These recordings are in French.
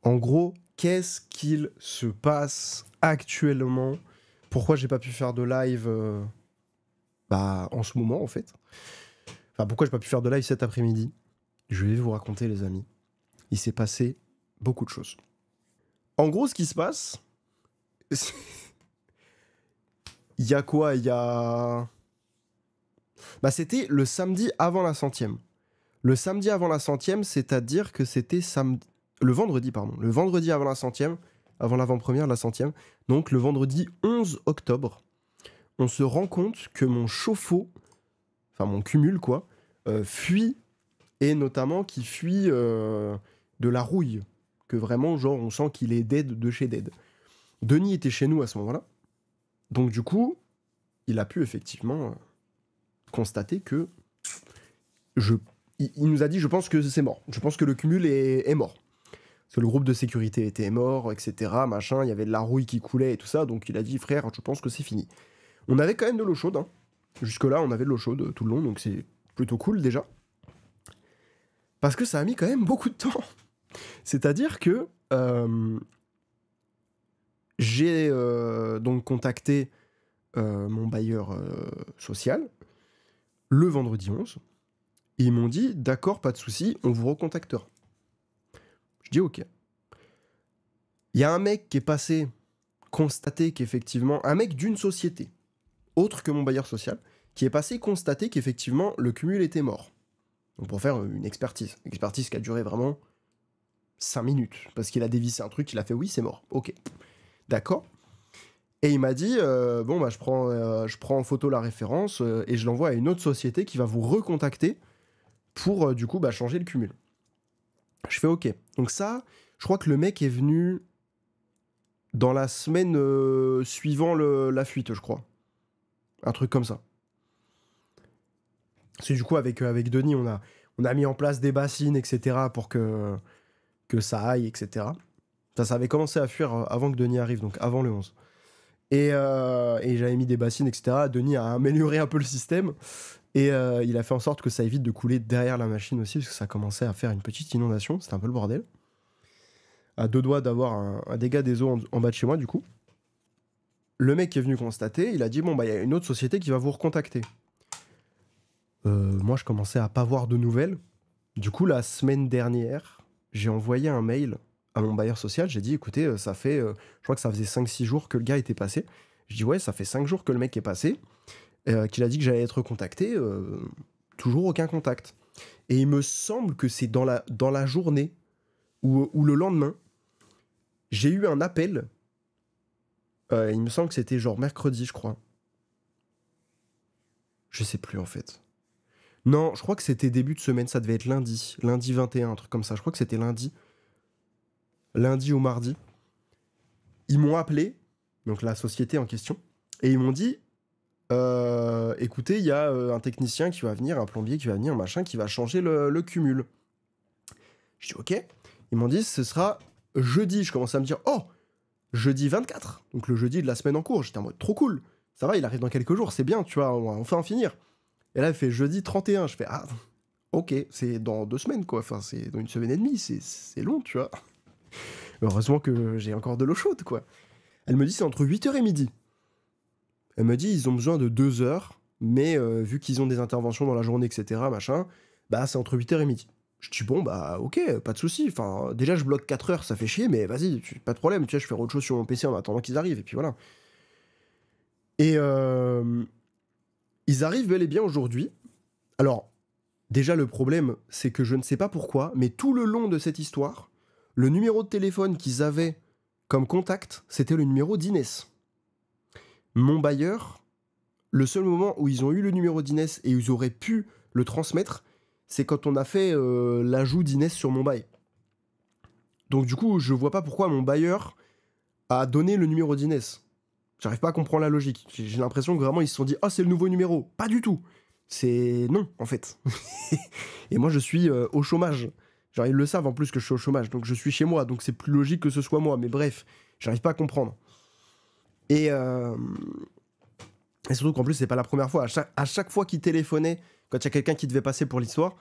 En gros, qu'est-ce qu'il se passe actuellement? Pourquoi j'ai pas pu faire de live en ce moment en fait? Enfin, pourquoi j'ai pas pu faire de live cet après-midi? Je vais vous raconter les amis. Il s'est passé beaucoup de choses. En gros, ce qui se passe, il y a quoi? Il y a... c'était le samedi avant la centième. Le samedi avant la centième, c'est-à-dire que c'était le vendredi, pardon. Le vendredi avant la centième, avant l'avant-première de la centième. Donc le vendredi 11 octobre, on se rend compte que mon chauffe-eau, enfin mon cumul quoi, fuit, et notamment qui fuit de la rouille. Que vraiment, genre, on sent qu'il est dead de chez dead. Denis était chez nous à ce moment-là. Donc du coup, il a pu effectivement constater que il nous a dit, je pense que c'est mort. Je pense que le cumul est mort. Parce que le groupe de sécurité était mort, etc. Machin, il y avait de la rouille qui coulait et tout ça. Donc il a dit, frère, je pense que c'est fini. On avait quand même de l'eau chaude. Hein. Jusque-là, on avait de l'eau chaude tout le long. Donc c'est plutôt cool déjà. Parce que ça a mis quand même beaucoup de temps. C'est-à-dire que j'ai donc contacté mon bailleur social le vendredi 11. Et ils m'ont dit, d'accord, pas de souci, on vous recontactera. Je dis ok. Il y a un mec qui est passé constater qu'effectivement, un mec d'une société, autre que mon bailleur social, qui est passé constater qu'effectivement, le cumul était mort. Donc pour faire une expertise. Une expertise qui a duré vraiment 5 minutes. Parce qu'il a dévissé un truc, il a fait oui, c'est mort. Ok. D'accord. Et il m'a dit, je prends en photo la référence et je l'envoie à une autre société qui va vous recontacter pour changer le cumul. Je fais ok. Donc ça, je crois que le mec est venu dans la semaine suivant la fuite, je crois. Un truc comme ça. C'est du coup avec Denis, on a mis en place des bassines, etc. pour que ça aille, etc. Ça avait commencé à fuir avant que Denis arrive, donc avant le 11. Et j'avais mis des bassines, etc. Denis a amélioré un peu le système. Et il a fait en sorte que ça évite de couler derrière la machine aussi, parce que ça commençait à faire une petite inondation. C'était un peu le bordel. À 2 doigts d'avoir un dégât des eaux en bas de chez moi, du coup. Le mec est venu constater, il a dit, il y a une autre société qui va vous recontacter. Moi, je commençais à pas voir de nouvelles. Du coup, la semaine dernière, j'ai envoyé un mail à mon bailleur social. J'ai dit, écoutez, ça fait... je crois que ça faisait 5-6 jours que le gars était passé. Je dis, ouais, ça fait 5 jours que le mec est passé. Qu'il a dit que j'allais être contacté. Toujours aucun contact. Et il me semble que c'est dans la journée ou le lendemain, j'ai eu un appel. Il me semble que c'était genre mercredi, je crois. Je sais plus, en fait. Non, je crois que c'était début de semaine, ça devait être lundi. Lundi 21, un truc comme ça. Je crois que c'était lundi. Lundi ou mardi. Ils m'ont appelé, donc la société en question, et ils m'ont dit, écoutez, il y a un technicien qui va venir, un plombier qui va venir, machin, qui va changer le cumul. Je dis ok. Ils m'ont dit, ce sera jeudi. Je commence à me dire, oh, jeudi 24, donc le jeudi de la semaine en cours. J'étais en mode, trop cool. Ça va, il arrive dans quelques jours, c'est bien, tu vois, on va enfin en finir. Et là, il fait jeudi 31. Je fais, ah, ok, c'est dans 2 semaines, quoi. Enfin, c'est dans 1 semaine et demie, c'est long, tu vois. Heureusement que j'ai encore de l'eau chaude, quoi. Elle me dit, c'est entre 8h et midi. Elle me dit, ils ont besoin de 2 heures, mais vu qu'ils ont des interventions dans la journée, etc., machin, c'est entre 8h et midi. Je dis, bon, ok, pas de souci. Enfin, déjà, je bloque 4 heures, ça fait chier, mais vas-y, pas de problème. Tu vois, je fais autre chose sur mon PC en attendant qu'ils arrivent, et puis voilà. Et ils arrivent bel et bien aujourd'hui. Alors, déjà, le problème, c'est que je ne sais pas pourquoi, mais tout le long de cette histoire, le numéro de téléphone qu'ils avaient comme contact, c'était le numéro d'Inès. Mon bailleur, le seul moment où ils ont eu le numéro d'Inès et ils auraient pu le transmettre, c'est quand on a fait l'ajout d'Inès sur mon bail. Donc du coup, je vois pas pourquoi mon bailleur a donné le numéro d'Inès. J'arrive pas à comprendre la logique. J'ai l'impression que vraiment ils se sont dit « Ah, c'est le nouveau numéro ». Pas du tout. C'est non, en fait. Et moi, je suis au chômage. Genre, ils le savent en plus que je suis au chômage. Donc, je suis chez moi. Donc, c'est plus logique que ce soit moi. Mais bref, j'arrive pas à comprendre. Et surtout qu'en plus, c'est pas la première fois. À chaque fois qu'il téléphonait, quand il y a quelqu'un qui devait passer pour l'histoire,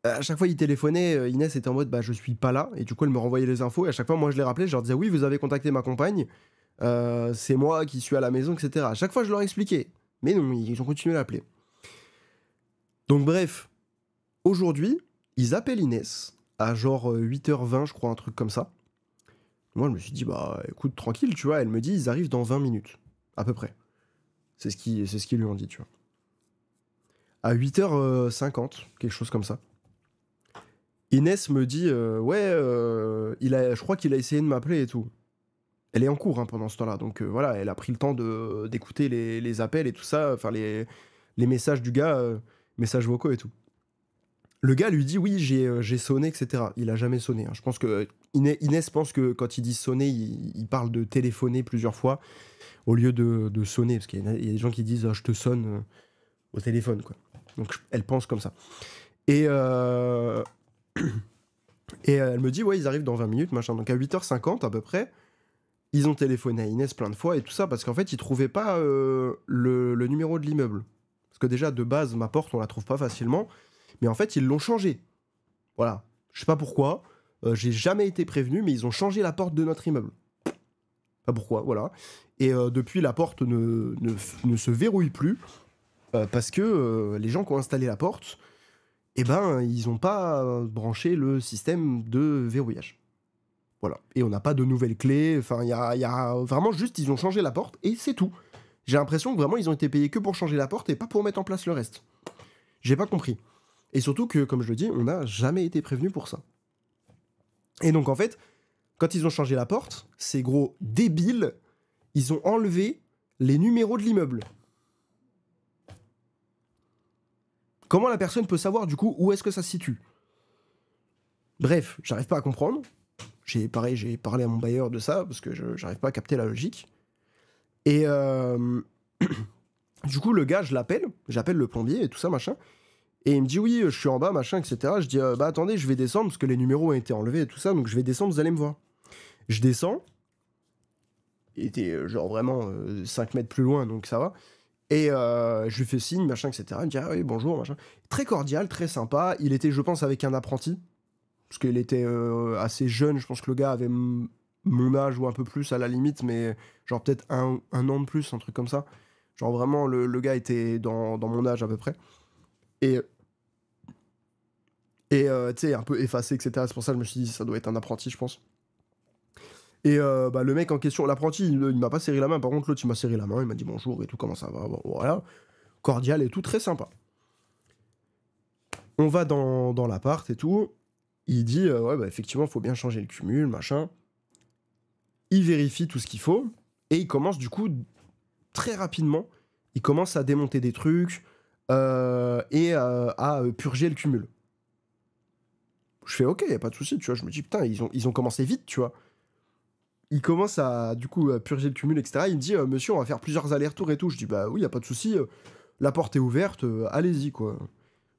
À chaque fois, il téléphonait, Inès était en mode, bah, je suis pas là, et du coup, elle me renvoyait les infos, et à chaque fois, moi, je les rappelais, je leur disais, oui, vous avez contacté ma compagne, c'est moi qui suis à la maison, etc. À chaque fois, je leur expliquais. Mais non, ils ont continué à l'appeler. Donc, bref, aujourd'hui, ils appellent Inès, à genre 8h20, je crois, un truc comme ça. Moi, je me suis dit, bah, écoute, tranquille, tu vois, elle me dit, ils arrivent dans 20 minutes, à peu près. C'est ce qu'ils lui ont dit, tu vois. À 8h50, quelque chose comme ça. Inès me dit, ouais, je crois qu'il a essayé de m'appeler et tout. Elle est en cours hein, pendant ce temps-là, donc voilà, elle a pris le temps d'écouter les appels et tout ça, enfin les messages du gars, messages vocaux et tout. Le gars lui dit, oui, j'ai sonné, etc. Il a jamais sonné. Hein. Je pense que Inès pense que quand il dit sonner, il parle de téléphoner plusieurs fois au lieu de sonner, parce qu'il y a des gens qui disent, ah, je te sonne au téléphone, quoi. Donc elle pense comme ça. Et Et elle me dit, ouais, ils arrivent dans 20 minutes, machin. Donc à 8h50 à peu près, ils ont téléphoné à Inès plein de fois et tout ça, parce qu'en fait, ils trouvaient pas le numéro de l'immeuble. Parce que déjà, de base, ma porte, on la trouve pas facilement. Mais en fait, ils l'ont changé. Voilà. Je sais pas pourquoi. J'ai jamais été prévenu, mais ils ont changé la porte de notre immeuble. Pas pourquoi, voilà. Et depuis, la porte ne se verrouille plus. Parce que les gens qui ont installé la porte, eh ben, ils n'ont pas branché le système de verrouillage. Voilà. Et on n'a pas de nouvelles clés. Enfin, il y a vraiment juste, ils ont changé la porte et c'est tout. J'ai l'impression que vraiment, ils ont été payés que pour changer la porte et pas pour mettre en place le reste. J'ai pas compris. Et surtout que, comme je le dis, on n'a jamais été prévenu pour ça. Et donc, en fait, quand ils ont changé la porte, ces gros débiles, ils ont enlevé les numéros de l'immeuble. Comment la personne peut savoir, du coup, où est-ce que ça se situe? Bref, j'arrive pas à comprendre. J'ai parlé à mon bailleur de ça, parce que j'arrive pas à capter la logique. Et du coup, le gars, j'appelle le plombier et tout ça, machin. Et il me dit, oui, je suis en bas, machin, etc. Je dis, bah attendez, je vais descendre, parce que les numéros ont été enlevés et tout ça, donc je vais descendre, vous allez me voir. Je descends. Il était genre vraiment 5 mètres plus loin, donc ça va. Et je lui fais signe, machin, etc. Il me dit, ah oui, bonjour, machin. Très cordial, très sympa. Il était, je pense, avec un apprenti. Parce qu'il était assez jeune. Je pense que le gars avait mon âge ou un peu plus à la limite, mais genre peut-être un an de plus, un truc comme ça. Genre vraiment, le gars était dans mon âge à peu près. Et tu sais, un peu effacé, etc. C'est pour ça que je me suis dit, ça doit être un apprenti, je pense. Et bah, le mec en question, l'apprenti, il m'a pas serré la main. Par contre, l'autre, il m'a serré la main. Il m'a dit bonjour et tout, comment ça va. Bon, voilà. Cordial et tout, très sympa. On va dans l'appart et tout. Il dit, ouais, bah, effectivement, il faut bien changer le cumul, machin. Il vérifie tout ce qu'il faut. Et il commence, du coup, très rapidement, il commence à démonter des trucs et à purger le cumul. Je fais, ok, y a pas de souci, tu vois. Je me dis, putain, ils ont commencé vite, tu vois. Il commence à, du coup, à purger le cumul, etc. Il me dit, monsieur, on va faire plusieurs allers-retours et tout. Je dis, bah oui, y a pas de souci. La porte est ouverte, allez-y, quoi.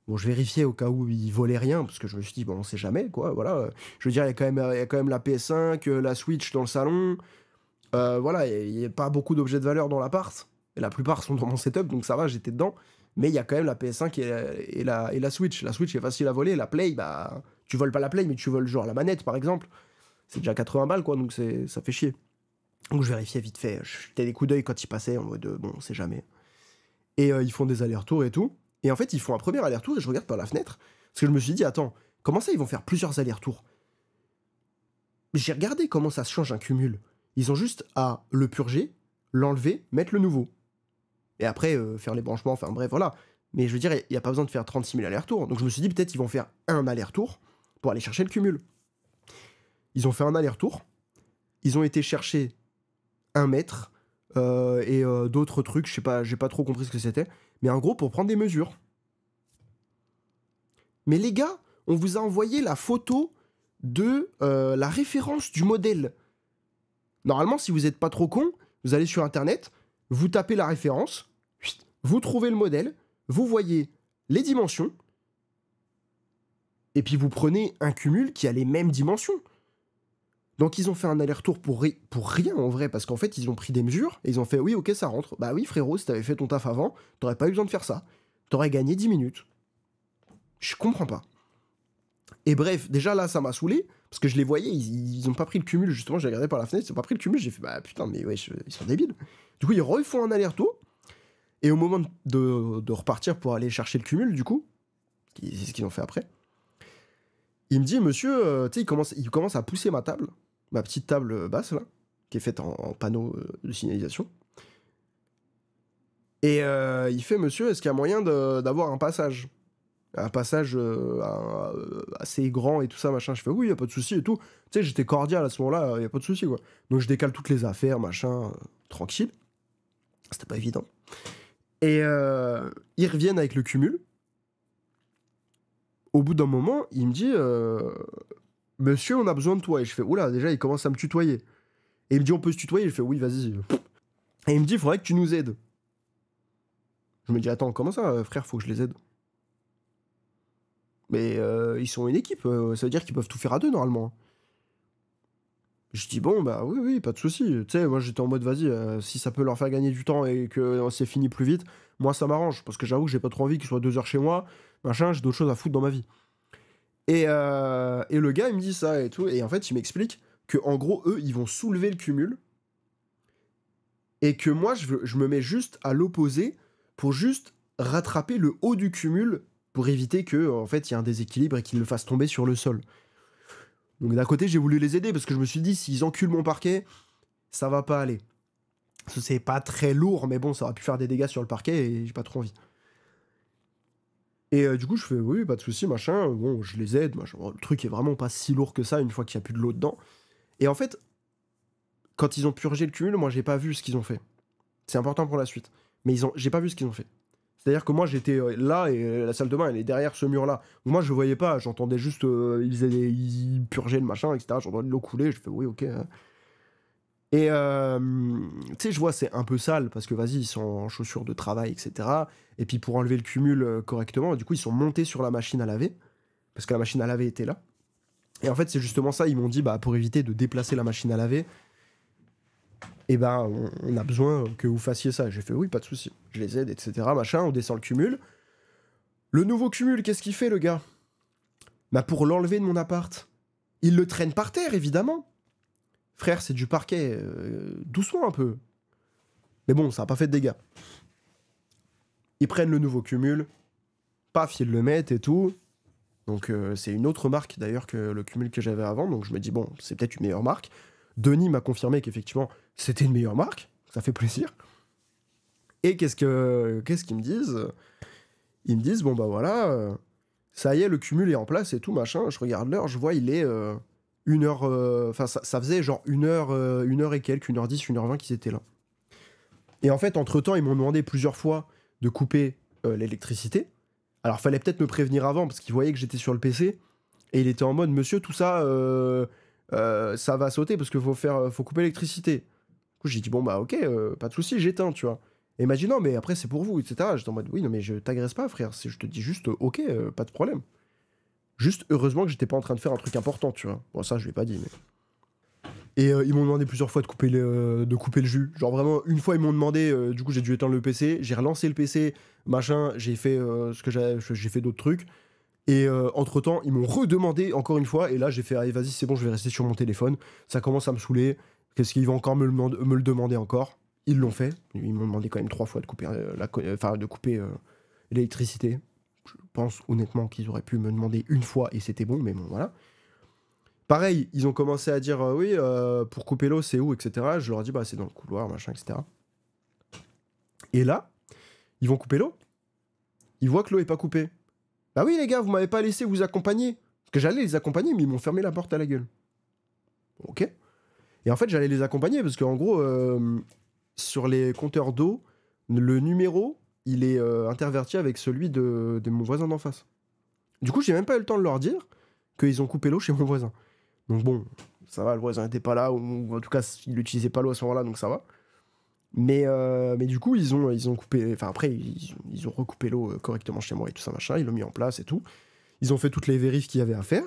Bon, je vérifiais au cas où il volait rien, parce que je me suis dit, bon, on sait jamais, quoi, voilà. Je veux dire, il y a quand même la PS5, la Switch dans le salon. Voilà, il n'y a pas beaucoup d'objets de valeur dans l'appart. Et la plupart sont dans mon setup, donc ça va, j'étais dedans. Mais il y a quand même la PS5 et la Switch. La Switch est facile à voler, la Play, bah, tu voles pas la Play, mais tu voles genre la manette, par exemple. C'est déjà 80 balles, quoi, donc ça fait chier. Donc je vérifiais vite fait, je jetais des coups d'œil quand ils passaient, en mode, bon, on sait jamais. Et ils font des allers-retours et tout. Et en fait, ils font un premier aller-retour et je regarde par la fenêtre. Parce que je me suis dit, attends, comment ça ils vont faire plusieurs allers-retours? J'ai regardé comment ça se change un cumul. Ils ont juste à le purger, l'enlever, mettre le nouveau. Et après, faire les branchements, enfin bref, voilà. Mais je veux dire, il n'y a pas besoin de faire 36 000 allers-retours. Donc je me suis dit, peut-être ils vont faire un aller-retour pour aller chercher le cumul. Ils ont fait un aller-retour. Ils ont été chercher 1 mètre et d'autres trucs, je sais pas, j'ai pas trop compris ce que c'était. Mais en gros, pour prendre des mesures. Mais les gars, on vous a envoyé la photo de la référence du modèle. Normalement, si vous n'êtes pas trop con, vous allez sur Internet, vous tapez la référence, vous trouvez le modèle, vous voyez les dimensions, et puis vous prenez un cumul qui a les mêmes dimensions. Donc ils ont fait un aller-retour pour rien en vrai, parce qu'en fait ils ont pris des mesures, et ils ont fait oui ok ça rentre. Bah oui frérot, si t'avais fait ton taf avant, t'aurais pas eu besoin de faire ça. T'aurais gagné 10 minutes. Je comprends pas. Et bref, déjà là, ça m'a saoulé, parce que je les voyais, ils ont pas pris le cumul, justement, j'ai regardé par la fenêtre, ils ont pas pris le cumul, j'ai fait, bah putain, mais ouais, ils sont débiles. Du coup, ils refont un aller-retour, et au moment de repartir pour aller chercher le cumul, du coup, c'est ce qu'ils ont fait après, il me dit, monsieur, tu sais, il commence à pousser ma table, ma petite table basse, là, qui est faite en panneau de signalisation. Et il fait, monsieur, est-ce qu'il y a moyen d'avoir un passage assez grand et tout ça, machin. Je fais, oui, y a pas de souci et tout. Tu sais, j'étais cordial à ce moment-là, y a pas de souci, quoi. Donc je décale toutes les affaires, machin, tranquille. C'était pas évident. Et ils reviennent avec le cumul. Au bout d'un moment, il me dit, monsieur, on a besoin de toi. Et je fais, oula, déjà, il commence à me tutoyer. Et il me dit, on peut se tutoyer. Je fais, oui, vas-y. Et il me dit, il faudrait que tu nous aides. Je me dis, attends, comment ça, frère, faut que je les aide? Mais ils sont une équipe, ça veut dire qu'ils peuvent tout faire à deux, normalement. Je dis, bon, bah oui, oui, pas de souci. Tu sais, moi, j'étais en mode, vas-y, si ça peut leur faire gagner du temps et que c'est fini plus vite, moi, ça m'arrange. Parce que j'avoue que j'ai pas trop envie qu'ils soient 2 heures chez moi, machin, j'ai d'autres choses à foutre dans ma vie. Et le gars, il me dit ça et tout. Et en fait, il m'explique que en gros, eux, ils vont soulever le cumul. Et que moi, je me mets juste à l'opposé pour juste rattraper le haut du cumul pour éviter que, en fait, il y ait un déséquilibre et qu'ils le fassent tomber sur le sol. Donc d'un côté, j'ai voulu les aider parce que je me suis dit, s'ils enculent mon parquet, ça va pas aller. Parce que c'est pas très lourd, mais bon, ça aurait pu faire des dégâts sur le parquet et j'ai pas trop envie. Et du coup, je fais, oui, pas de souci, machin. Bon, je les aide, machin. Bon, le truc est vraiment pas si lourd que ça une fois qu'il y a plus de l'eau dedans. Et en fait, quand ils ont purgé le cumul, moi, j'ai pas vu ce qu'ils ont fait. C'est important pour la suite. Mais j'ai pas vu ce qu'ils ont fait. C'est-à-dire que moi, j'étais là et la salle de bain, elle est derrière ce mur-là. Moi, je voyais pas, j'entendais juste, ils purgeaient le machin, etc. J'entendais de l'eau couler, je fais, oui, ok. Et tu sais, je vois, c'est un peu sale parce que vas-y, ils sont en chaussures de travail, etc. Et puis pour enlever le cumul correctement, du coup, ils sont montés sur la machine à laver parce que la machine à laver était là. Et en fait, c'est justement ça, ils m'ont dit, bah, pour éviter de déplacer la machine à laver, eh ben, on a besoin que vous fassiez ça. J'ai fait, oui, pas de souci. Je les aide, etc. Machin, on descend le cumul. Le nouveau cumul, qu'est-ce qu'il fait, le gars? Bah, pour l'enlever de mon appart, il le traîne par terre, évidemment. Frère, c'est du parquet. Doucement un peu. Mais bon, ça n'a pas fait de dégâts. Ils prennent le nouveau cumul. Paf, ils le mettent et tout. Donc, c'est une autre marque, d'ailleurs, que le cumul que j'avais avant. Donc, je me dis, bon, c'est peut-être une meilleure marque. Denis m'a confirmé qu'effectivement, c'était une meilleure marque. Ça fait plaisir. Et qu'est-ce qu'ils me disent? Ils me disent, bon, bah voilà, ça y est, le cumul est en place et tout, machin. Je regarde l'heure, je vois, il est 1h... Enfin, ça faisait genre 1h et quelques, 1h10, 1h20 qu'ils étaient là. Et en fait, entre-temps, ils m'ont demandé plusieurs fois de couper l'électricité. Alors, fallait peut-être me prévenir avant, parce qu'ils voyaient que j'étais sur le PC. Et il était en mode, monsieur, tout ça, ça va sauter, parce qu'il faut couper l'électricité. Du coup, j'ai dit, bon, bah ok, pas de souci, j'éteins, tu vois. Et il m'a dit, non, mais après, c'est pour vous, etc. J'étais en mode, oui, non, mais je t'agresse pas, frère. Je te dis juste, ok, pas de problème. Juste, heureusement que j'étais pas en train de faire un truc important, tu vois. Bon, ça, je lui ai pas dit, mais... Et ils m'ont demandé plusieurs fois de couper le jus. Genre vraiment, une fois, ils m'ont demandé, du coup, j'ai dû éteindre le PC. J'ai relancé le PC, machin, j'ai fait j'ai fait d'autres trucs. Et entre-temps, ils m'ont redemandé encore une fois. Et là, j'ai fait, allez, vas-y, c'est bon, je vais rester sur mon téléphone. Ça commence à me saouler. Qu'est-ce qu'ils vont encore me le demander encore? Ils l'ont fait. Ils m'ont demandé quand même 3 fois de couper l'électricité. Je pense honnêtement qu'ils auraient pu me demander une fois et c'était bon, mais bon, voilà. Pareil, ils ont commencé à dire oui, pour couper l'eau, c'est où, etc. Je leur ai dit, bah, c'est dans le couloir, machin, etc. Et là, ils vont couper l'eau. Ils voient que l'eau est pas coupée. Bah oui, les gars, vous m'avez pas laissé vous accompagner. Parce que j'allais les accompagner, mais ils m'ont fermé la porte à la gueule. Ok. Et en fait, j'allais les accompagner parce qu'en gros, sur les compteurs d'eau, le numéro, il est interverti avec celui de mon voisin d'en face. Du coup, j'ai même pas eu le temps de leur dire qu'ils ont coupé l'eau chez mon voisin. Donc bon, ça va, le voisin n'était pas là, ou en tout cas, il n'utilisait pas l'eau à ce moment-là, donc ça va. Mais du coup, ils ont coupé... Enfin, après, ils ont recoupé l'eau correctement chez moi et tout ça, machin, ils l'ont mis en place et tout. Ils ont fait toutes les vérifs qu'il y avait à faire.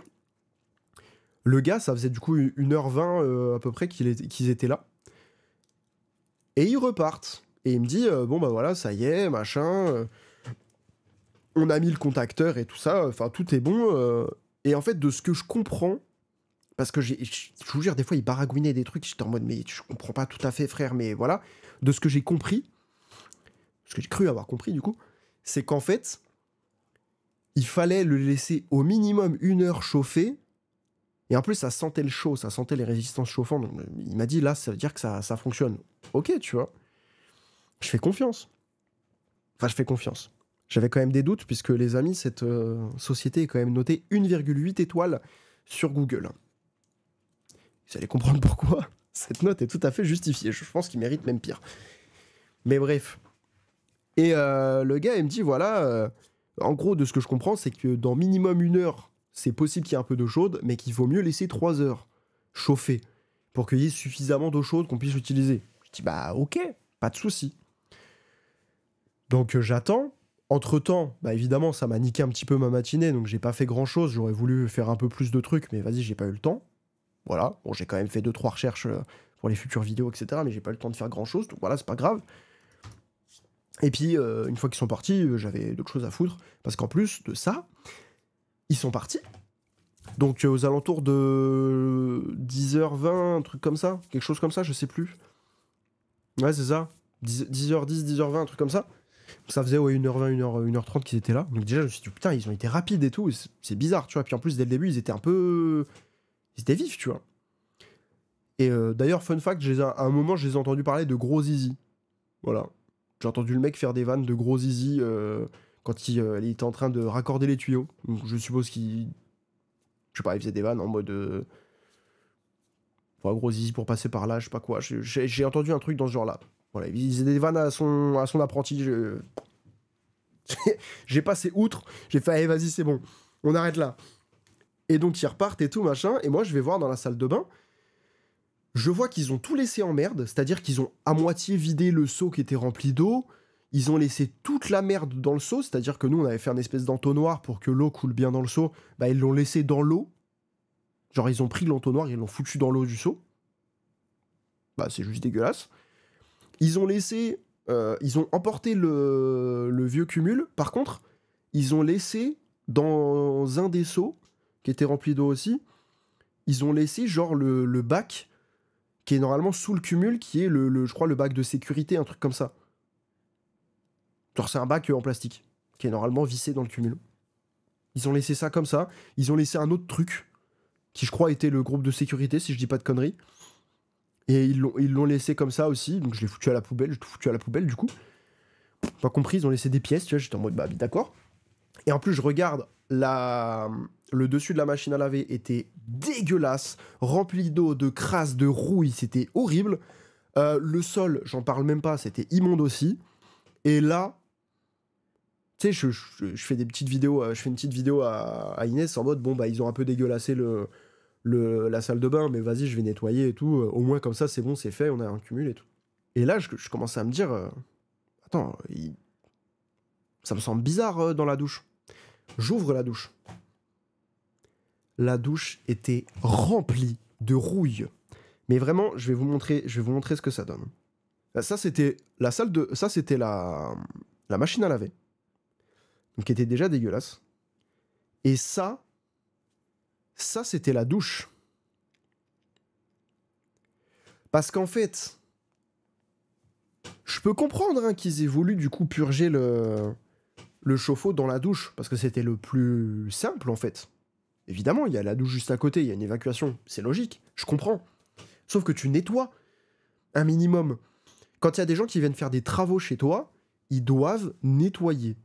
Le gars, ça faisait du coup 1h20 à peu près qu'ils étaient là. Et ils repartent. Et il me dit, bon bah voilà, ça y est, machin... on a mis le contacteur et tout ça, enfin tout est bon. Et en fait, de ce que je comprends, parce que je vous jure, des fois, il baragouinait des trucs, j'étais en mode, mais je comprends pas tout à fait, frère, mais voilà. De ce que j'ai compris, ce que j'ai cru avoir compris, du coup, c'est qu'en fait, il fallait le laisser au minimum 1 heure chauffer. Et en plus, ça sentait le chaud, ça sentait les résistances chauffantes. Donc, il m'a dit, là, ça veut dire que ça fonctionne. Ok, tu vois. Je fais confiance. Enfin, je fais confiance. J'avais quand même des doutes, puisque les amis, cette société est quand même notée 1,8 étoiles sur Google. Vous allez comprendre pourquoi. Cette note est tout à fait justifiée. Je pense qu'il mérite même pire. Mais bref. Et le gars, il me dit, voilà, en gros, de ce que je comprends, c'est que dans minimum 1 heure, c'est possible qu'il y ait un peu d'eau chaude, mais qu'il vaut mieux laisser 3 heures chauffer pour qu'il y ait suffisamment d'eau chaude qu'on puisse utiliser. Je dis, bah ok, pas de souci. Donc j'attends. Entre-temps, bah évidemment, ça m'a niqué un petit peu ma matinée, donc j'ai pas fait grand-chose. J'aurais voulu faire un peu plus de trucs, mais vas-y, j'ai pas eu le temps. Voilà, bon, j'ai quand même fait 2-3 recherches pour les futures vidéos, etc., mais j'ai pas eu le temps de faire grand-chose, donc voilà, c'est pas grave. Et puis, une fois qu'ils sont partis, j'avais d'autres choses à foutre, parce qu'en plus de ça, ils sont partis. Donc aux alentours de 10h20, un truc comme ça, quelque chose comme ça, je sais plus. Ouais, c'est ça. 10h10, 10h20, un truc comme ça. Ça faisait ouais, 1h20, 1h30 qu'ils étaient là. Donc déjà, je me suis dit, putain, ils ont été rapides et tout. C'est bizarre, tu vois. Puis en plus, dès le début, ils étaient un peu... Ils étaient vifs, tu vois. Et d'ailleurs, fun fact, à un moment, je les ai entendus parler de gros zizi. Voilà. J'ai entendu le mec faire des vannes de gros zizi quand il était en train de raccorder les tuyaux. Donc je suppose qu'il... Je sais pas, il faisait des vannes en mode... gros zizi pour passer par là, je sais pas quoi. J'ai entendu un truc dans ce genre-là. Voilà, il faisait des vannes à son apprenti. J'ai passé outre. J'ai fait, allez, vas-y, c'est bon. On arrête là. Et donc, ils repartent et tout, machin. Et moi, je vais voir dans la salle de bain. Je vois qu'ils ont tout laissé en merde. C'est-à-dire qu'ils ont à moitié vidé le seau qui était rempli d'eau. Ils ont laissé toute la merde dans le seau. C'est-à-dire que nous, on avait fait un espèce d'entonnoir pour que l'eau coule bien dans le seau. Bah, ils l'ont laissé dans l'eau. Genre, ils ont pris l'entonnoir, ils l'ont foutu dans l'eau du seau. Bah, c'est juste dégueulasse. Ils ont laissé... ils ont emporté le vieux cumul. Par contre, ils ont laissé dans un des seaux, qui était rempli d'eau aussi, ils ont laissé genre le bac qui est normalement sous le cumul, qui est je crois le bac de sécurité, un truc comme ça. Genre c'est un bac en plastique, qui est normalement vissé dans le cumul. Ils ont laissé ça comme ça. Ils ont laissé un autre truc, qui je crois était le groupe de sécurité, si je dis pas de conneries. Et ils l'ont laissé comme ça aussi, donc je l'ai foutu à la poubelle, j'ai tout foutu à la poubelle du coup. Pas compris, ils ont laissé des pièces, tu vois, j'étais en mode bah d'accord. Et en plus, je regarde, le dessus de la machine à laver était dégueulasse, rempli d'eau, de crasse, de rouille, c'était horrible. Le sol, j'en parle même pas, c'était immonde aussi. Et là, tu sais, je fais des petites vidéos, je fais une petite vidéo à Inès en mode, bon, bah ils ont un peu dégueulassé la salle de bain, mais vas-y, je vais nettoyer et tout. Au moins, comme ça, c'est bon, c'est fait, on a un cumul et tout. Et là, je commençais à me dire, attends, ça me semble bizarre dans la douche. J'ouvre la douche. La douche était remplie de rouille. Mais vraiment, je vais vous montrer ce que ça donne. Ça, c'était la machine à laver. Donc, qui était déjà dégueulasse. Et ça, c'était la douche. Parce qu'en fait, je peux comprendre hein, qu'ils aient voulu du coup purger le chauffe-eau dans la douche, parce que c'était le plus simple en fait. Évidemment, il y a la douche juste à côté, il y a une évacuation, c'est logique, je comprends. Sauf que tu nettoies un minimum. Quand il y a des gens qui viennent faire des travaux chez toi, ils doivent nettoyer.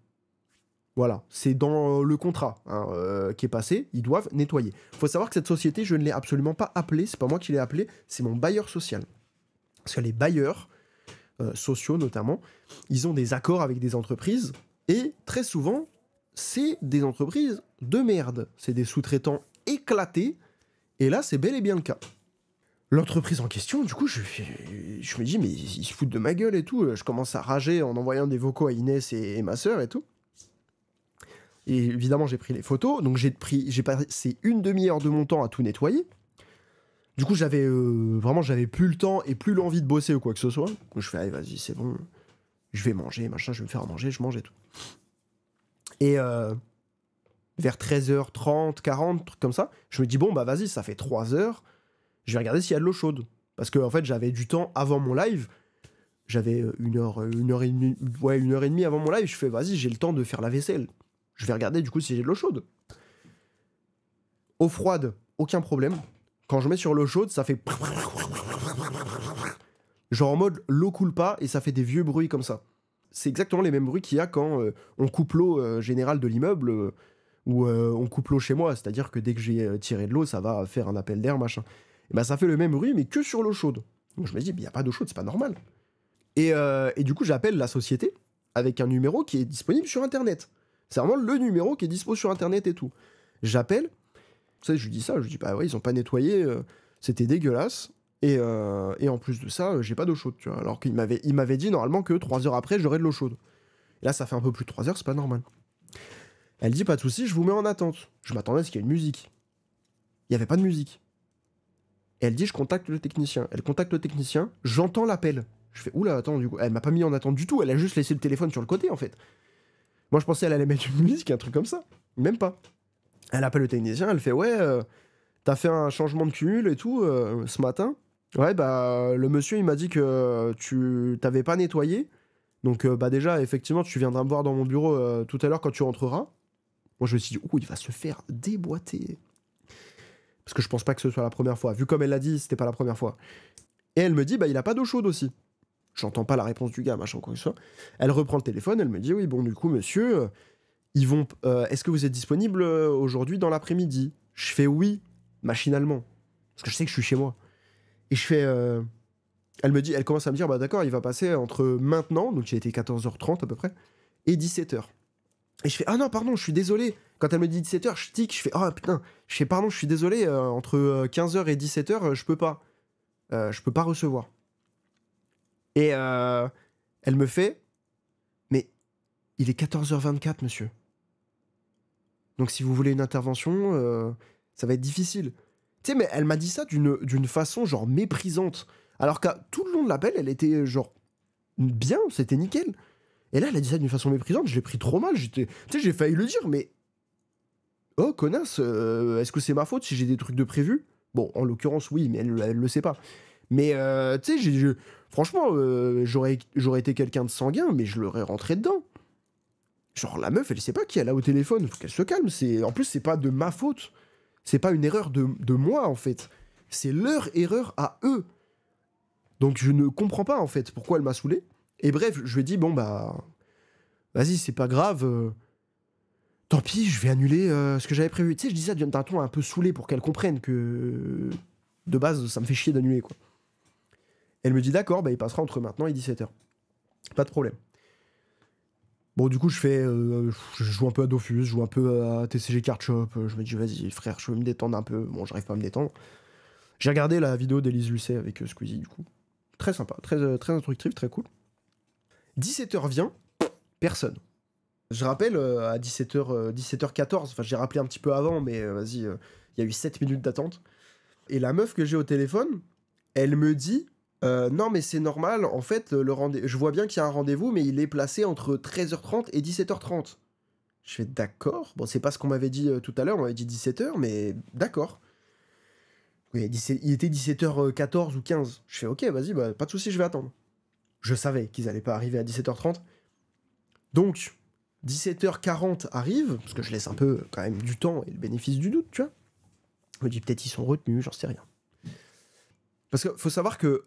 Voilà, c'est dans le contrat hein, qui est passé, ils doivent nettoyer. Faut savoir que cette société, je ne l'ai absolument pas appelée, c'est pas moi qui l'ai appelée, c'est mon bailleur social. Parce que les bailleurs sociaux notamment, ils ont des accords avec des entreprises, et très souvent, c'est des entreprises de merde. C'est des sous-traitants éclatés, et là, c'est bel et bien le cas. L'entreprise en question, du coup, je me dis, mais ils se foutent de ma gueule et tout. Je commence à rager en envoyant des vocaux à Inès et ma sœur et tout. Et évidemment, j'ai pris les photos, donc j'ai passé une demi-heure de mon temps à tout nettoyer. Du coup, j'avais plus le temps et plus l'envie de bosser ou quoi que ce soit. Donc je fais, allez, vas-y, c'est bon. Je vais manger, machin, je vais me faire à manger, je mange et tout. Et vers 13h30, 40, truc comme ça. Je me dis, bon, bah vas-y, ça fait 3 heures. Je vais regarder s'il y a de l'eau chaude. Parce que, en fait, j'avais du temps avant mon live. J'avais une heure et demie, ouais, 1 heure et demie avant mon live. Je fais, vas-y, j'ai le temps de faire la vaisselle. Je vais regarder, du coup, si j'ai de l'eau chaude. Eau froide, aucun problème. Quand je mets sur l'eau chaude, ça fait... Genre en mode, l'eau coule pas et ça fait des vieux bruits comme ça. C'est exactement les mêmes bruits qu'il y a quand on coupe l'eau générale de l'immeuble ou on coupe l'eau chez moi. C'est-à-dire que dès que j'ai tiré de l'eau, ça va faire un appel d'air, machin. Et ben ça fait le même bruit, mais que sur l'eau chaude. Donc je me dis, il n'y a pas d'eau chaude, c'est pas normal. Et du coup, j'appelle la société avec un numéro qui est disponible sur Internet. C'est vraiment le numéro qui est dispo sur Internet et tout. J'appelle, tu sais, je lui dis ça, je lui dis, bah ouais, ils ont pas nettoyé, c'était dégueulasse. Et en plus de ça, j'ai pas d'eau chaude, tu vois. Alors qu'il m'avait dit normalement que 3 heures après, j'aurais de l'eau chaude. Et là, ça fait un peu plus de 3 heures, c'est pas normal. Elle dit, pas de soucis, je vous mets en attente. Je m'attendais à ce qu'il y ait une musique. Il y avait pas de musique. Et elle dit, je contacte le technicien. Elle contacte le technicien, j'entends l'appel. Je fais, oula, attends, du coup, elle m'a pas mis en attente du tout, elle a juste laissé le téléphone sur le côté, en fait. Moi, je pensais qu'elle allait mettre une musique, un truc comme ça. Même pas. Elle appelle le technicien, elle fait, ouais, t'as fait un changement de cumul et tout ce matin. Ouais, bah, le monsieur, il m'a dit que tu t'avais pas nettoyé. Donc, bah, déjà, effectivement, tu viendras me voir dans mon bureau tout à l'heure quand tu rentreras. Moi, je me suis dit, oh, il va se faire déboîter. Parce que je pense pas que ce soit la première fois. Vu comme elle l'a dit, c'était pas la première fois. Et elle me dit, bah, il a pas d'eau chaude aussi. J'entends pas la réponse du gars, machin, quoi que ce soit. Elle reprend le téléphone, elle me dit, oui, bon, du coup, monsieur, ils vont. Est-ce que vous êtes disponible aujourd'hui dans l'après-midi? Je fais oui, machinalement. Parce que je sais que je suis chez moi. Et je fais. Elle commence à me dire, bah d'accord, il va passer entre maintenant, donc il était 14h30 à peu près, et 17h. Et je fais, ah non, pardon, je suis désolé. Quand elle me dit 17h, je tic, je fais, ah putain, je fais, pardon, je suis désolé, entre 15h et 17h, je peux pas. Je peux pas recevoir. Et elle me fait, mais il est 14h24, monsieur. Donc si vous voulez une intervention, ça va être difficile. Tu sais, mais elle m'a dit ça d'une façon genre méprisante. Alors qu'à tout le long de l'appel, elle était genre bien, c'était nickel. Et là, elle a dit ça d'une façon méprisante, je l'ai pris trop mal. Tu sais, j'ai failli le dire, mais... Oh, connasse, est-ce que c'est ma faute si j'ai des trucs de prévu? Bon, en l'occurrence, oui, mais elle le sait pas. Mais, tu sais, franchement, j'aurais été quelqu'un de sanguin, mais je l'aurais rentré dedans. Genre, la meuf, elle sait pas qui elle a au téléphone, faut qu'elle se calme. En plus, c'est pas de ma faute. C'est pas une erreur de moi, en fait. C'est leur erreur à eux. Donc, je ne comprends pas, en fait, pourquoi elle m'a saoulé. Et bref, je lui ai dit, bon, bah... Vas-y, c'est pas grave. Tant pis, je vais annuler ce que j'avais prévu. Tu sais, je dis ça d'un ton un peu saoulé pour qu'elle comprenne que... De base, ça me fait chier d'annuler, quoi. Elle me dit, d'accord, bah, il passera entre maintenant et 17h. Pas de problème. Bon, du coup, je joue un peu à Dofus, je joue un peu à TCG Card Shop. Je me dis, vas-y, frère, je veux me détendre un peu. Bon, j'arrive pas à me détendre. J'ai regardé la vidéo d'Élise Lucet avec Squeezie, du coup. Très sympa, très instructif, très cool. 17h vient, personne. Je rappelle, à 17h14, enfin, j'ai rappelé un petit peu avant, mais vas-y, il y a eu 7 minutes d'attente. Et la meuf que j'ai au téléphone, elle me dit... non, mais c'est normal, en fait, je vois bien qu'il y a un rendez-vous, mais il est placé entre 13h30 et 17h30. Je fais d'accord. Bon, c'est pas ce qu'on m'avait dit tout à l'heure, on m'avait dit 17h, mais d'accord. Oui, il était 17h14 ou 15. Je fais ok, vas-y, bah, pas de souci, je vais attendre. Je savais qu'ils allaient pas arriver à 17h30. Donc, 17h40 arrive, parce que je laisse un peu quand même du temps et le bénéfice du doute, tu vois. Je me dis peut-être ils sont retenus, j'en sais rien. Parce qu'il faut savoir que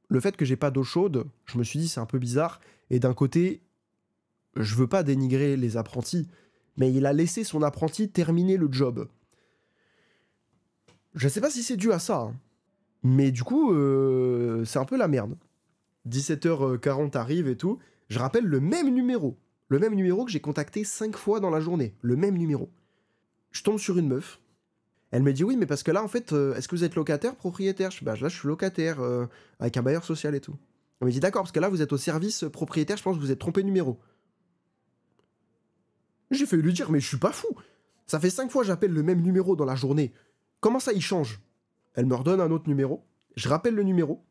le fait que j'ai pas d'eau chaude, je me suis dit c'est un peu bizarre. Et d'un côté, je veux pas dénigrer les apprentis, mais il a laissé son apprenti terminer le job. Je sais pas si c'est dû à ça, hein. Mais du coup, c'est un peu la merde. 17h40 arrive et tout. Je rappelle le même numéro. Le même numéro que j'ai contacté 5 fois dans la journée. Le même numéro. Je tombe sur une meuf. Elle me dit oui, mais parce que là, en fait, est-ce que vous êtes locataire, propriétaire? Je dis, bah, là, je suis locataire, avec un bailleur social et tout. Elle me dit d'accord, parce que là, vous êtes au service propriétaire, je pense que vous êtes trompé de numéro. J'ai failli lui dire, mais je suis pas fou. Ça fait 5 fois que j'appelle le même numéro dans la journée. Comment ça, il change? Elle me redonne un autre numéro. Je rappelle le numéro.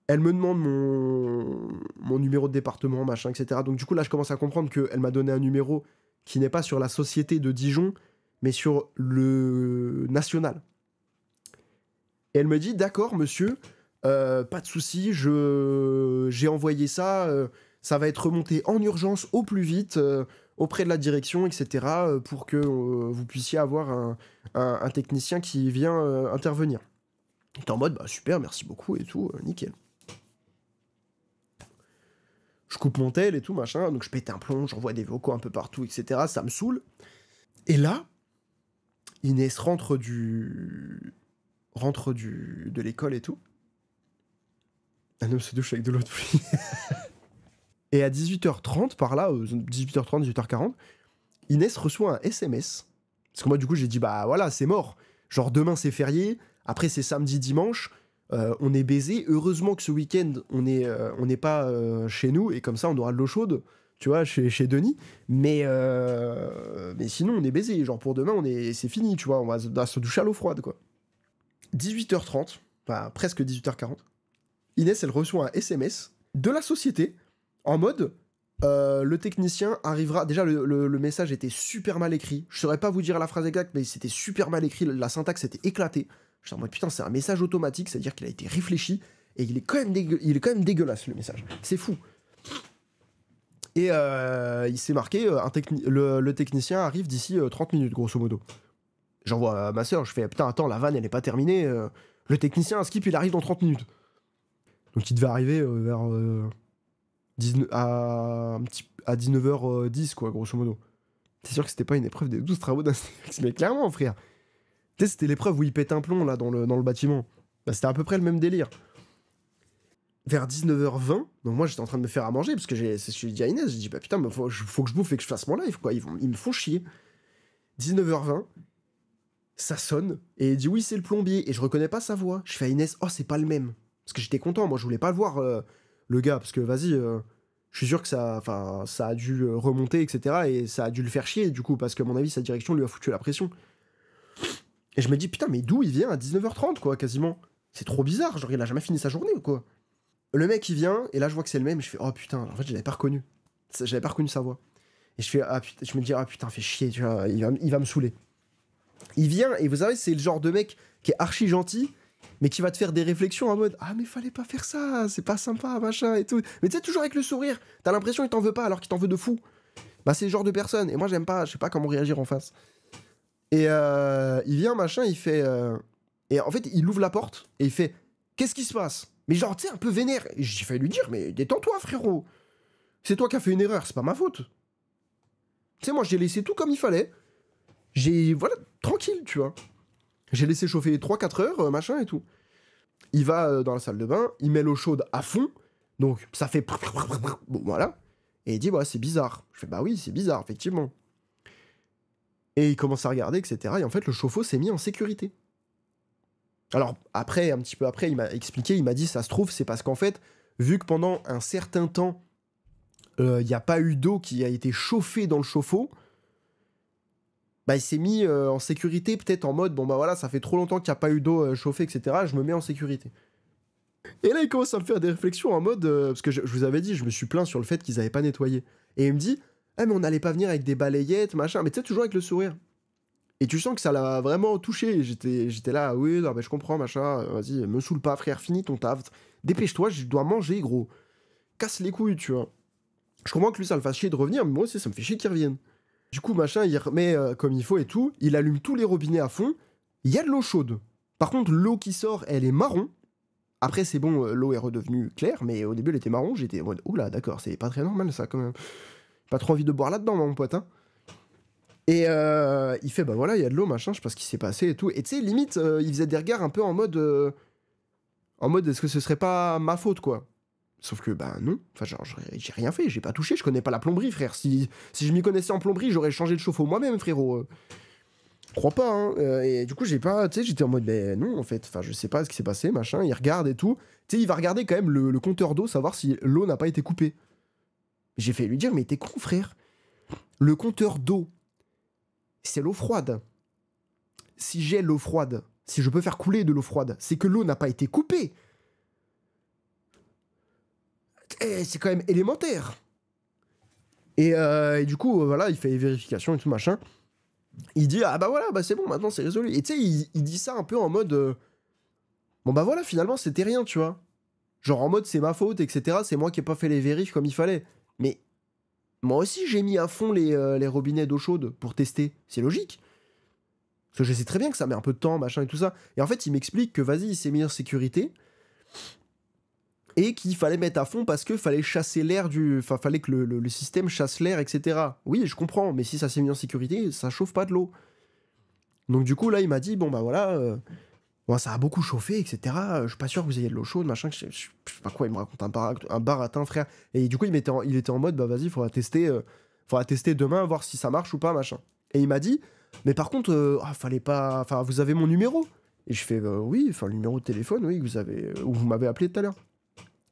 Elle me demande mon numéro de département, machin, etc. Donc du coup, là, je commence à comprendre qu'elle m'a donné un numéro qui n'est pas sur la société de Dijon, mais sur le national. Et elle me dit, d'accord, monsieur, pas de souci, j'ai envoyé ça, ça va être remonté en urgence au plus vite auprès de la direction, etc., pour que vous puissiez avoir un technicien qui vient intervenir. J'étais en mode, bah super, merci beaucoup et tout, nickel. Je coupe mon tel et tout, machin, donc je pète un plomb, j'envoie des vocaux un peu partout, etc., ça me saoule. Et là, Inès rentre de l'école et tout. Ah non, se douche avec de l'eau de pluie. Et à 18h30, par là, 18h30, 18h40, Inès reçoit un SMS. Parce que moi, du coup, j'ai dit, bah voilà, c'est mort. Genre, demain, c'est férié. Après, c'est samedi, dimanche. On est baisé. Heureusement que ce week-end, on n'est pas chez nous. Et comme ça, on aura de l'eau chaude, tu vois, chez Denis. Mais sinon, on est baisé. Genre, pour demain, c'est fini, tu vois. On va se doucher à l'eau froide, quoi. 18h30, enfin, presque 18h40. Inès, elle reçoit un SMS de la société en mode le technicien arrivera. Déjà, le message était super mal écrit. Je saurais pas vous dire la phrase exacte, mais c'était super mal écrit. La syntaxe était éclatée. Je suis en mode putain, c'est un message automatique, c'est-à-dire qu'il a été réfléchi et il est quand même dégueulasse le message. C'est fou. Et il s'est marqué le technicien arrive d'ici 30 minutes, grosso modo. J'envoie à ma soeur, je fais putain, attends, la vanne elle est pas terminée. Le technicien, un skip, il arrive dans 30 minutes. Donc il devait arriver vers à 19h10, quoi, grosso modo. C'est sûr que c'était pas une épreuve des 12 travaux d'Astérix, mais clairement, frère. Tu sais, c'était l'épreuve où il pète un plomb, là, dans le bâtiment. Bah, c'était à peu près le même délire. Vers 19h20, donc moi, j'étais en train de me faire à manger, parce que j'ai dit à Inès, j'ai dit, bah putain, faut que je bouffe et que je fasse mon live, quoi. Ils me font chier. 19h20, ça sonne, et il dit, oui, c'est le plombier, et je reconnais pas sa voix. Je fais à Inès, oh, c'est pas le même. Parce que j'étais content, moi, je voulais pas le voir, le gars, parce que, vas-y, je suis sûr que ça a dû remonter, etc., et ça a dû le faire chier, du coup, parce que, à mon avis, sa direction lui a foutu la pression. Et je me dis, putain, mais d'où il vient à 19h30, quoi, quasiment? C'est trop bizarre, genre, il a jamais fini sa journée, ou quoi? Le mec, il vient, et là, je vois que c'est le même, et je fais, oh putain, en fait, je l'avais pas reconnu. J'avais pas reconnu sa voix. Et je fais, ah putain, je me dis, ah putain, fais chier, tu vois, il va me saouler. Il vient, et vous savez, c'est le genre de mec qui est archi gentil, mais qui va te faire des réflexions en mode, ah, mais fallait pas faire ça, c'est pas sympa, machin, et tout. Mais tu sais, toujours avec le sourire, t'as l'impression qu'il t'en veut pas, alors qu'il t'en veut de fou. Bah, c'est le genre de personne, et moi, j'aime pas, je sais pas comment réagir en face. Et il vient, machin, il fait. Et en fait, il ouvre la porte et il fait, qu'est-ce qui se passe? Mais genre, tu sais, un peu vénère. Et j'ai failli lui dire, mais détends-toi, frérot. C'est toi qui as fait une erreur, c'est pas ma faute. Tu sais, moi, j'ai laissé tout comme il fallait. Voilà, tranquille, tu vois. J'ai laissé chauffer 3-4 heures, machin et tout. Il va dans la salle de bain, il met l'eau chaude à fond. Donc, ça fait. Bon, voilà. Et il dit, ouais, c'est bizarre. Je fais, bah oui, c'est bizarre, effectivement. Et il commence à regarder, etc. Et en fait, le chauffe-eau s'est mis en sécurité. Alors, après, un petit peu après, il m'a expliqué, il m'a dit, ça se trouve, c'est parce qu'en fait, vu que pendant un certain temps, il n'y a pas eu d'eau qui a été chauffée dans le chauffe-eau, bah, il s'est mis en sécurité, peut-être en mode, bon bah voilà, ça fait trop longtemps qu'il n'y a pas eu d'eau chauffée, etc., je me mets en sécurité. Et là, il commence à me faire des réflexions en mode, parce que je vous avais dit, je me suis plaint sur le fait qu'ils n'avaient pas nettoyé. Et il me dit, ah mais on n'allait pas venir avec des balayettes, machin, mais tu sais, toujours avec le sourire. Et tu sens que ça l'a vraiment touché. J'étais là, oui, non, mais je comprends, machin. Vas-y, me saoule pas, frère, finis ton taf. Dépêche-toi, je dois manger, gros. Casse les couilles, tu vois. Je comprends que lui, ça le fasse chier de revenir, mais moi aussi, ça me fait chier qu'il revienne. Du coup, machin, il remet comme il faut et tout. Il allume tous les robinets à fond. Il y a de l'eau chaude. Par contre, l'eau qui sort, elle est marron. Après, c'est bon, l'eau est redevenue claire, mais au début, elle était marron. J'étais en mode, oula, d'accord, c'est pas très normal, ça, quand même. Pas trop envie de boire là-dedans, mon pote, hein. Et il fait, bah voilà, il y a de l'eau, machin, je sais pas ce qui s'est passé et tout. Et tu sais, limite, il faisait des regards un peu en mode, est-ce que ce serait pas ma faute, quoi. Sauf que, bah non, enfin, genre, j'ai rien fait, j'ai pas touché, je connais pas la plomberie, frère. Si je m'y connaissais en plomberie, j'aurais changé de chauffe-eau moi-même, frérot. Crois pas, hein. Et du coup, j'ai pas, tu sais, j'étais en mode, ben non, en fait, enfin, je sais pas ce qui s'est passé, machin. Il regarde et tout. Tu sais, il va regarder quand même le compteur d'eau, savoir si l'eau n'a pas été coupée. J'ai fait lui dire, mais t'es con, frère. Le compteur d'eau, c'est l'eau froide. Si j'ai l'eau froide, si je peux faire couler de l'eau froide, c'est que l'eau n'a pas été coupée. C'est quand même élémentaire. Et du coup, voilà, il fait les vérifications et tout machin. Il dit, ah bah voilà, bah c'est bon, maintenant c'est résolu. Et tu sais, il dit ça un peu en mode, bon bah voilà, finalement c'était rien, tu vois. Genre en mode c'est ma faute, etc. C'est moi qui ai pas fait les vérifs comme il fallait. Mais moi aussi j'ai mis à fond les robinets d'eau chaude pour tester. C'est logique. Parce que je sais très bien que ça met un peu de temps, machin et tout ça. Et en fait, il m'explique que vas-y, il s'est mis en sécurité. Et qu'il fallait mettre à fond parce que fallait chasser l'air du. Enfin, fallait que le système chasse l'air, etc. Oui, je comprends, mais si ça s'est mis en sécurité, ça chauffe pas de l'eau. Donc du coup, là, il m'a dit, bon bah voilà, bon, ça a beaucoup chauffé, etc. Je suis pas sûr que vous ayez de l'eau chaude, machin. Je sais pas quoi, il me raconte un baratin, frère. Et du coup, il était en mode, bah vas-y, faudra tester demain, voir si ça marche ou pas, machin. Et il m'a dit, mais par contre, fallait pas. Enfin, vous avez mon numéro. Et je fais, oui, enfin, le numéro de téléphone, oui, que vous avez, où vous m'avez appelé tout à l'heure.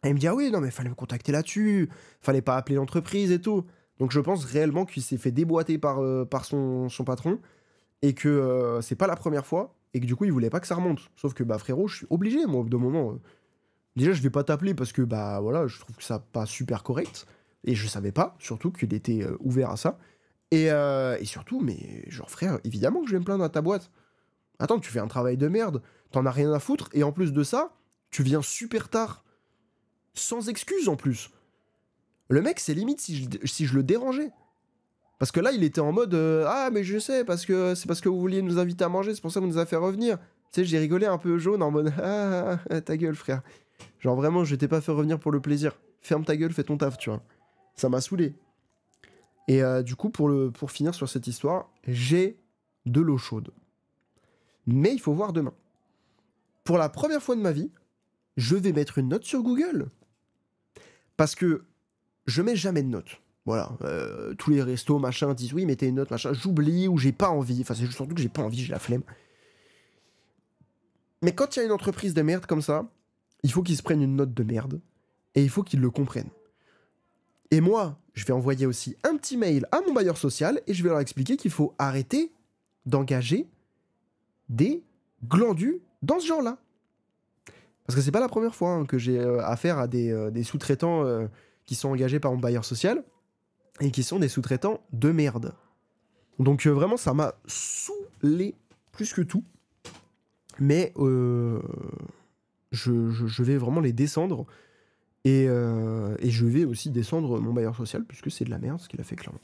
Et il me dit, ah oui, non, mais fallait me contacter là-dessus, fallait pas appeler l'entreprise et tout. Donc je pense réellement qu'il s'est fait déboîter par son patron et que c'est pas la première fois et que du coup il voulait pas que ça remonte. Sauf que bah frérot, je suis obligé, moi, au bout d'un moment. Déjà, je vais pas t'appeler parce que bah voilà, je trouve que ça pas super correct et je savais pas, surtout qu'il était ouvert à ça. Et surtout, mais genre frère, évidemment que je vais me plaindre à ta boîte. Attends, tu fais un travail de merde, t'en as rien à foutre et en plus de ça, tu viens super tard. Sans excuse en plus. Le mec, c'est limite si je le dérangeais. Parce que là, il était en mode ah, mais je sais, parce que c'est parce que vous vouliez nous inviter à manger, c'est pour ça qu'on nous a fait revenir. Tu sais, j'ai rigolé un peu jaune en mode ta gueule, frère. Genre vraiment, je t'ai pas fait revenir pour le plaisir. Ferme ta gueule, fais ton taf, tu vois. Ça m'a saoulé. Et du coup, pour finir sur cette histoire, j'ai de l'eau chaude. Mais il faut voir demain. Pour la première fois de ma vie, je vais mettre une note sur Google. Parce que je mets jamais de notes. Voilà, tous les restos, machin, disent oui, mettez une note, machin. J'oublie ou j'ai pas envie. Enfin, c'est surtout que j'ai pas envie, j'ai la flemme. Mais quand il y a une entreprise de merde comme ça, il faut qu'ils se prennent une note de merde et il faut qu'ils le comprennent. Et moi, je vais envoyer aussi un petit mail à mon bailleur social et je vais leur expliquer qu'il faut arrêter d'engager des glandus dans ce genre-là. Parce que c'est pas la première fois que j'ai affaire à des sous-traitants qui sont engagés par mon bailleur social et qui sont des sous-traitants de merde. Donc vraiment, ça m'a saoulé plus que tout. Mais je vais vraiment les descendre et je vais aussi descendre mon bailleur social puisque c'est de la merde ce qu'il a fait clairement.